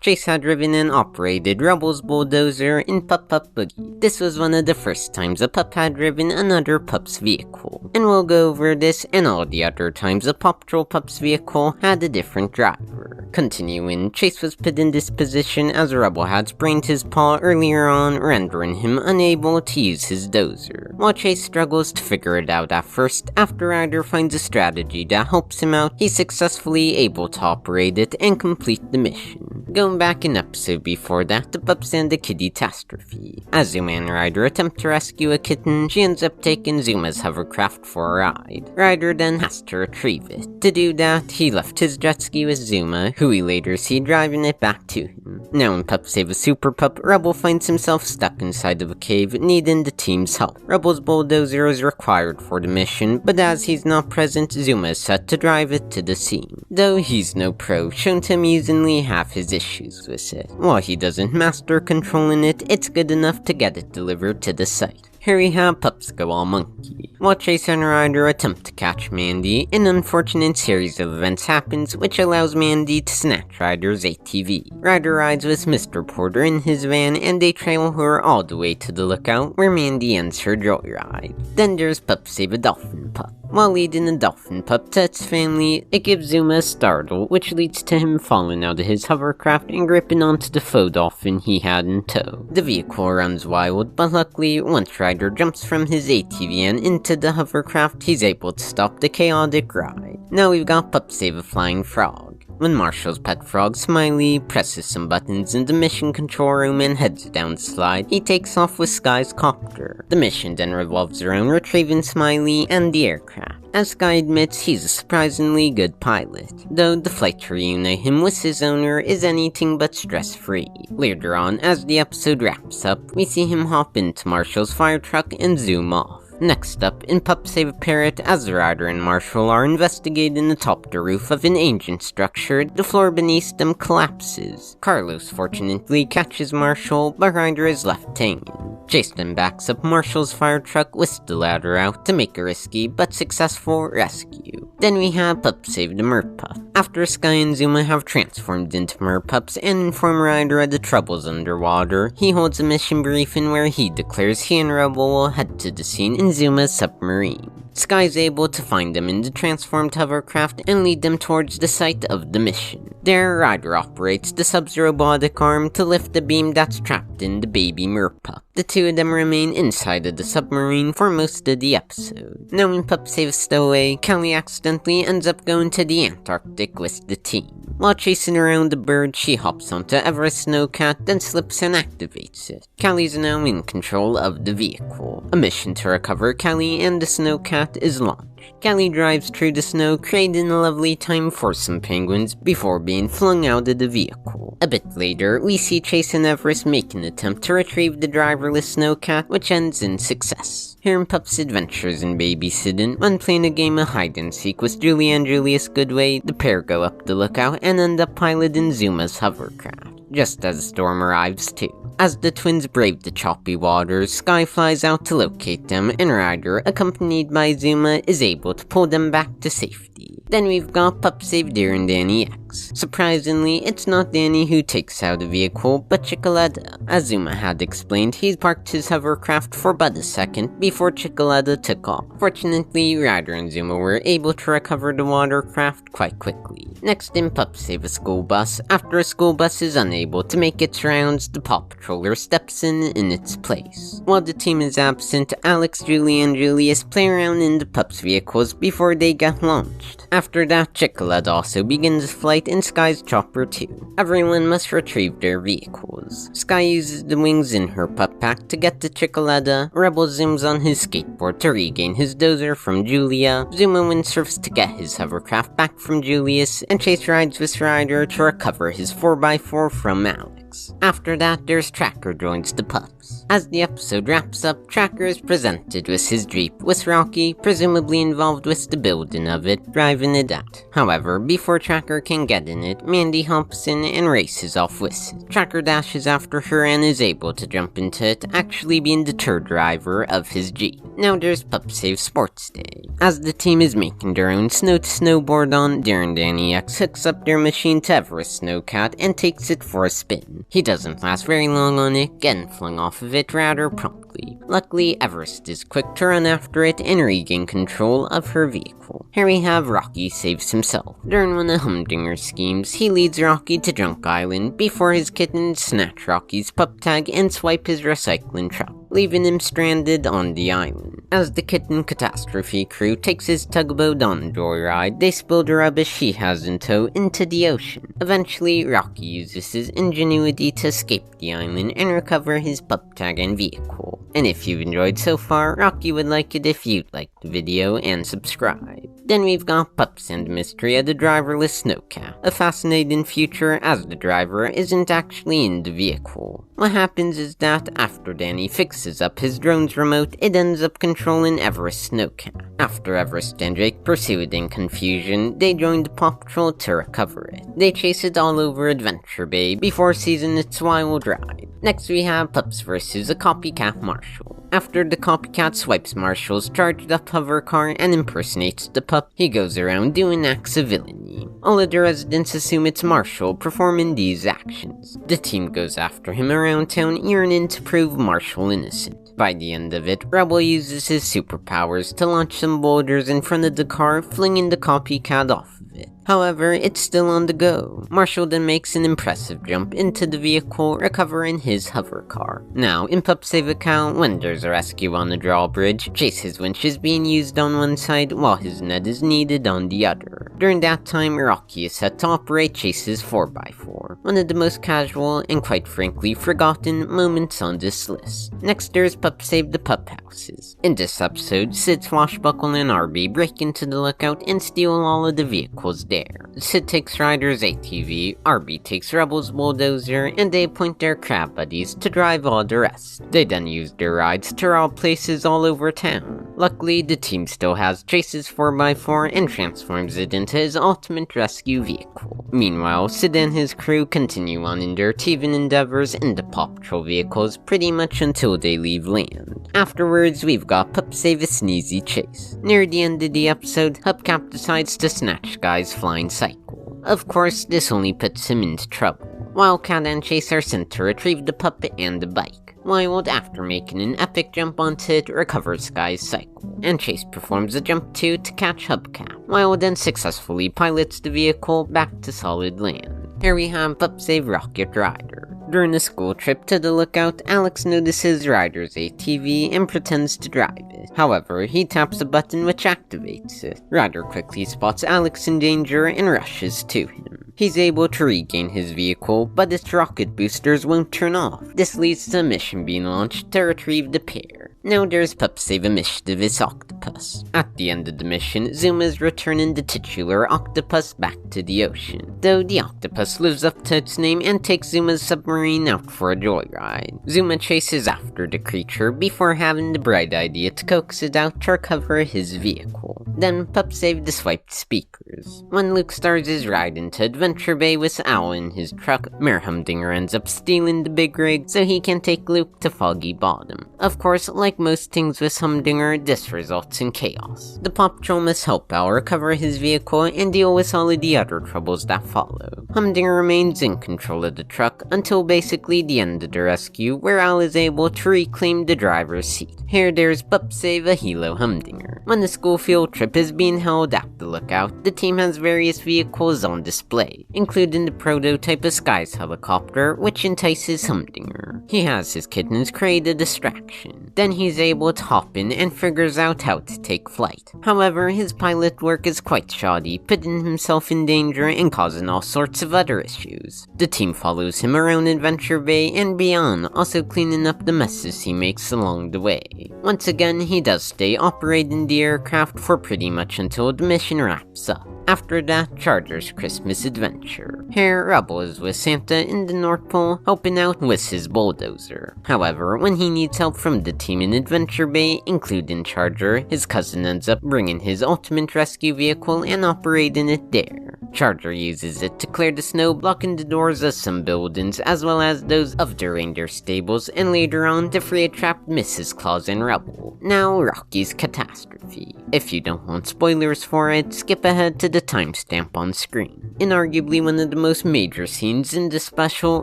Chase had driven and operated Rebel's bulldozer in Pup Boogie. This was one of the first times a pup had driven another pup's vehicle, and we'll go over this and all the other times a PAW Patrol pup's vehicle had a different driver. Continuing, Chase was put in this position as Rebel had sprained his paw earlier on, rendering him unable to use his dozer. While Chase struggles to figure it out at first, after Ryder finds a strategy that helps him out, he's successfully able to operate it and complete the mission. Going back an episode before that, the pups and the kitty catastrophe. As Zuma and Ryder attempt to rescue a kitten, she ends up taking Zuma's hovercraft for a ride. Ryder then has to retrieve it. To do that, he left his jet ski with Zuma, who we later see driving it back to him. Now in Pup Save a Super Pup, Rebel finds himself stuck inside of a cave, needing the team's help. Rebel's bulldozer is required for the mission, but as he's not present, Zuma is set to drive it to the scene. Though he's no pro, shown to amusingly have his issues with it. While he doesn't master controlling it, it's good enough to get it delivered to the site. Here we have Pups go all monkey. While Chase and Ryder attempt to catch Mandy, an unfortunate series of events happens which allows Mandy to snatch Ryder's ATV. Ryder rides with Mr. Porter in his van and they trail her all the way to the lookout where Mandy ends her joyride. Then there's Pup Save a Dolphin Pup. While leading a dolphin pup to its family, it gives Zuma a startle, which leads to him falling out of his hovercraft and gripping onto the faux dolphin he had in tow. The vehicle runs wild, but luckily, once Ryder jumps from his ATV and into the hovercraft, he's able to stop the chaotic ride. Now we've got Pup Save a Flying Frog. When Marshall's pet frog, Smiley, presses some buttons in the mission control room and heads down the slide, he takes off with Sky's copter. The mission then revolves around retrieving Smiley and the aircraft, as Sky admits he's a surprisingly good pilot, though the flight to reunite him with his owner is anything but stress-free. Later on, as the episode wraps up, we see him hop into Marshall's fire truck and zoom off. Next up, in Pup Save a Parrot, as Ryder and Marshall are investigating atop the roof of an ancient structure, the floor beneath them collapses. Carlos fortunately catches Marshall, but Ryder is left hanging. Chase then backs up Marshall's fire truck with the ladder out to make a risky but successful rescue. Then we have Pup Save the mer-pup. After Sky and Zuma have transformed into mer-pups and inform Ryder of the troubles underwater, he holds a mission briefing where he declares he and Rebel will head to the scene in Zuma's submarine. Sky is able to find them in the transformed hovercraft and lead them towards the site of the mission. There, Ryder operates the sub's robotic arm to lift the beam that's trapped in the baby mer-pup. The two of them remain inside of the submarine for most of the episode. Now in Pup Save a Stowaway, Callie accidentally ends up going to the Antarctic with the team. While chasing around the bird, she hops onto Everest's snowcat, then slips and activates it. Callie's now in control of the vehicle. A mission to recover Callie and the snowcat is launched. Callie drives through the snow, creating a lovely time for some penguins before being flung out of the vehicle. A bit later, we see Chase and Everest make an attempt to retrieve the driverless snowcat, which ends in success. Here in Pup's adventures in babysitting, when playing a game of hide-and-seek with Julie and Julius Goodway, the pair go up the lookout and end up piloting Zuma's hovercraft, just as a storm arrives too. As the twins brave the choppy waters, Sky flies out to locate them, and Ryder, accompanied by Zuma, is able to pull them back to safety. Then we've got Pup Save Deer and Danny X. Surprisingly, it's not Danny who takes out the vehicle, but Chickaletta. As Zuma had explained, he's parked his hovercraft for but a second before Chickaletta took off. Fortunately, Ryder and Zuma were able to recover the watercraft quite quickly. Next in Pup Save a School Bus, after a school bus is unable to make its rounds, the PAW Patroller steps in its place. While the team is absent, Alex, Julie, and Julius play around in the pups' vehicles before they get launched. After that, Chickaletta also begins flight in Sky's chopper too. Everyone must retrieve their vehicles. Sky uses the wings in her pup pack to get to Chickaletta, Rebel zooms on his skateboard to regain his dozer from Julia, Zuma windsurfs to get his hovercraft back from Julius, and Chase rides with Ryder to recover his 4x4 from Alex. Alex. After that, there's Tracker joins the pups. As the episode wraps up, Tracker is presented with his Jeep, with Rocky, presumably involved with the building of it, driving it out. However, before Tracker can get in it, Mandy hops in and races off with it. Tracker dashes after her and is able to jump into it, actually being the third driver of his Jeep. Now there's Pup Save Sports Day. As the team is making their own snow to snowboard on, Darren Danny X hooks up their machine to Everest Snowcat and takes it for a spin. He doesn't last very long on it, getting flung off of it rather promptly. Luckily, Everest is quick to run after it and regain control of her vehicle. Here we have Rocky saves himself. During one of Humdinger's schemes, he leads Rocky to Drunk Island before his kittens snatch Rocky's pup tag and swipe his recycling truck, leaving him stranded on the island. As the Kitten Catastrophe crew takes his tugboat on a joyride, they spill the rubbish he has in tow into the ocean. Eventually, Rocky uses his ingenuity to escape the island and recover his pup tag and vehicle. And if you've enjoyed so far, Rocky would like it if you'd like the video and subscribe. Then we've got Pups and Mystery of the Driverless Snowcat, a fascinating future as the driver isn't actually in the vehicle. What happens is that after Danny fixes up his drone's remote, it ends up controlling Everest Snowcat. After Everest and Jake pursue it in confusion, they join the PAW Patrol to recover it. They chase it all over Adventure Bay before seizing its wild ride. Next we have Pups vs. a copycat Marshall. After the copycat swipes Marshall's charged up hover car and impersonates the pup, he goes around doing acts of villainy. All of the residents assume it's Marshall performing these actions. The team goes after him around town, yearning to prove Marshall innocent. By the end of it, Rebel uses his superpowers to launch some boulders in front of the car, flinging the copycat off of it. However, it's still on the go. Marshall then makes an impressive jump into the vehicle, recovering his hover car. Now, in Pup Save account, when there's a rescue on the drawbridge, Chase's winch is being used on one side while his net is needed on the other. During that time, Rocky is set to operate Chase's 4x4, one of the most casual and quite frankly forgotten moments on this list. Next, there's Pup Save the Pup Houses. In this episode, Sid, Swashbuckle, and Arby break into the lookout and steal all of the vehicles there. Sid takes Ryder's ATV, Arby takes Rebel's bulldozer, and they appoint their crab buddies to drive all the rest. They then use their rides to rob places all over town. Luckily, the team still has Chase's 4x4 and transforms it into his ultimate rescue vehicle. Meanwhile, Sid and his crew continue on in their thieving endeavors in the PAW Patrol vehicles pretty much until they leave land. Afterwards, we've got Pup Save a Sneezy Chase. Near the end of the episode, Hubcap decides to snatch Guy's flying cycle. Of course, this only puts him into trouble. Wildcat and Chase are sent to retrieve the pup and the bike. Wild, after making an epic jump onto it, recovers Guy's cycle, and Chase performs a jump too to catch Hubcap. Wild then successfully pilots the vehicle back to solid land. Here we have Pup Save Rocket Rider. During a school trip to the lookout, Alex notices Ryder's ATV and pretends to drive it. However, he taps a button which activates it. Ryder quickly spots Alex in danger and rushes to him. He's able to regain his vehicle, but its rocket boosters won't turn off. This leads to a mission being launched to retrieve the pair. Now there's Pup Save a Mischievous Octopus. At the end of the mission, Zuma is returning the titular octopus back to the ocean. Though the octopus lives up to its name and takes Zuma's submarine out for a joyride. Zuma chases after the creature before having the bright idea to coax it out to recover his vehicle. Then Pup Save the Swiped Speakers. When Luke starts his ride into Adventure Bay with Owl in his truck, Humdinger ends up stealing the big rig so he can take Luke to Foggy Bottom. Of course, like most things with Humdinger, this results in chaos. The PAW Patrol must help Owl recover his vehicle and deal with all of the other troubles that follow. Humdinger remains in control of the truck until basically the end of the rescue, where Owl is able to reclaim the driver's seat. Here there's Pup Save a Hilo Humdinger. When the school field trip is being held at the lookout, the team has various vehicles on display, including the prototype of Sky's helicopter, which entices Humdinger. He has his kittens create a distraction. Then he's able to hop in and figures out how to take flight. However, his pilot work is quite shoddy, putting himself in danger and causing all sorts of other issues. The team follows him around Adventure Bay and beyond, also cleaning up the messes he makes along the way. Once again, he does stay operating the aircraft for pretty much until the mission wraps up. After that, Charger's Christmas adventure. Here, Rubble is with Santa in the North Pole, helping out with his bulldozer. However, when he needs help from the team in Adventure Bay, including Charger, his cousin ends up bringing his ultimate rescue vehicle and operating it there. Charger uses it to clear the snow, blocking the doors of some buildings as well as those of the reindeer stables, and later on to free a trapped Mrs. Claus and Rubble. Now, Rocky's catastrophe. If you don't want spoilers for it, skip ahead to the timestamp on screen. In arguably one of the most major scenes in the special,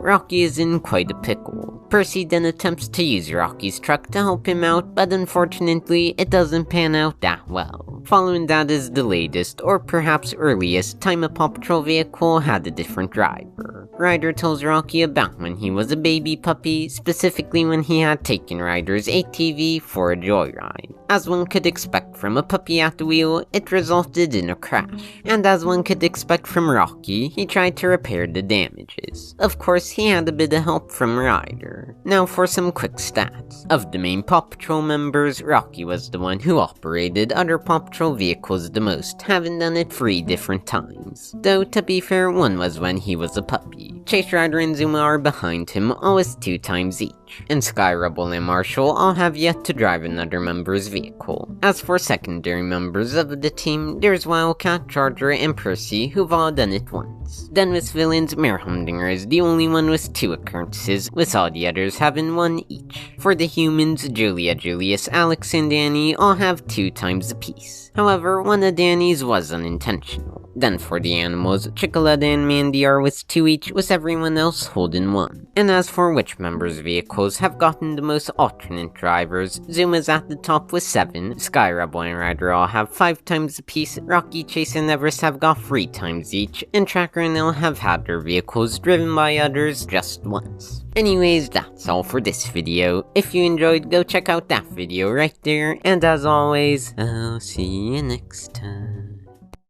Rocky is in quite a pickle. Percy then attempts to use Rocky's truck to help him out, but unfortunately, it doesn't pan out that well. Following that is the latest, or perhaps earliest, time a PAW Patrol vehicle had a different driver. Ryder tells Rocky about when he was a baby puppy, specifically when he had taken Ryder's ATV for a joyride. As one could expect from a puppy at the wheel, it resulted in a crash. And as one could expect from Rocky, he tried to repair the damages. Of course, he had a bit of help from Ryder. Now for some quick stats. Of the main PAW Patrol members, Rocky was the one who operated other PAW Patrol vehicles the most, having done it 3 different times. Though, to be fair, one was when he was a puppy. Chase Rider and Zuma are behind him, always 2 times each. And Sky, Rubble, and Marshall all have yet to drive another member's vehicle. As for secondary members of the team, there's Wildcat, Charger, and Percy, who've all done it once. Then with villains, Mayor Humdinger is the only one with 2 occurrences, with all the others having 1 each. For the humans, Julia, Julius, Alex, and Danny all have 2 times apiece. However, one of Danny's was unintentional. Then for the animals, Chicoletta and Mandy are with 2 each, with everyone else holding 1. And as for which members' vehicles have gotten the most alternate drivers, Zuma's at the top with 7, Sky, Rubble, and Ryder all have 5 times apiece, Rocky, Chase, and Everest have got 3 times each, and Tracker and Elle have had their vehicles driven by others just once. Anyways, that's all for this video. If you enjoyed, go check out that video right there, and as always, I'll see you next time.